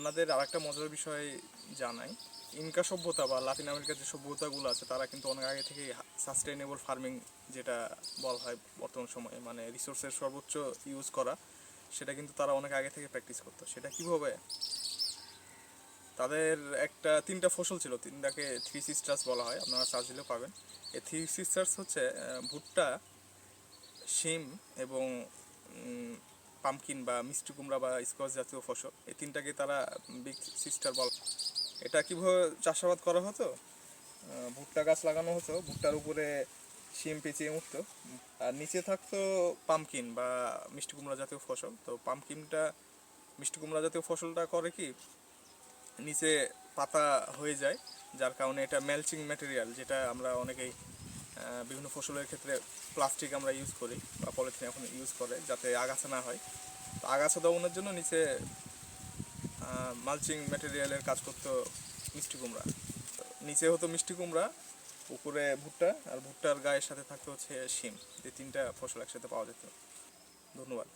আপনাদের আরেকটা মজার বিষয় জানাই, ইনকা সভ্যতা বা লাতিন আমেরিকার যে সভ্যতাগুলো আছে তারা কিন্তু অনেক আগে থেকে সাস্টেইনেবল ফার্মিং যেটা বলা হয় বর্তমান সময়ে, মানে রিসোর্সের সর্বোচ্চ ইউজ করা, সেটা কিন্তু তারা অনেক আগে থেকে প্র্যাকটিস করতো। সেটা কীভাবে? তাদের একটা তিনটা ফসল ছিল, তিনটাকে থ্রি সিস্টার্স বলা হয়, আপনারা সার্চ দিলেও পাবেন। এই থ্রি সিস্টার্স হচ্ছে ভুট্টা, শিম এবং পামকিন বা মিষ্টি কুমড়া বা স্কোয়াশ জাতীয় ফসল। এই তিনটাকে তারা বিগ সিস্টার বলা। এটা কীভাবে চাষাবাদ করা হতো? ভুট্টা গাছ লাগানো হতো, ভুট্টার উপরে শিম পেঁচিয়ে উঠতো, আর নিচে থাকতো পামকিন বা মিষ্টি কুমড়া জাতীয় ফসল। তো পামকিনটা, মিষ্টি কুমড়া জাতীয় ফসলটা করে কি, নিচে পাতা হয়ে যায়, যার কারণে এটা মেলচিং ম্যাটেরিয়াল, যেটা আমরা অনেকেই বিভিন্ন ফসলের ক্ষেত্রে প্লাস্টিক আমরা ইউজ করি বা পলিথিন এখন ইউজ করে যাতে আগাছা না হয়। তো আগাছা দমনের জন্য নিচে মালচিং ম্যাটেরিয়ালের কাজ করতো মিষ্টি কুমড়া। নিচে হতো মিষ্টি কুমড়া, উপরে ভুট্টা, আর ভুট্টার গায়ের সাথে থাকতো হচ্ছে শিম। এই তিনটা ফসল একসাথে পাওয়া যেত। ধন্যবাদ।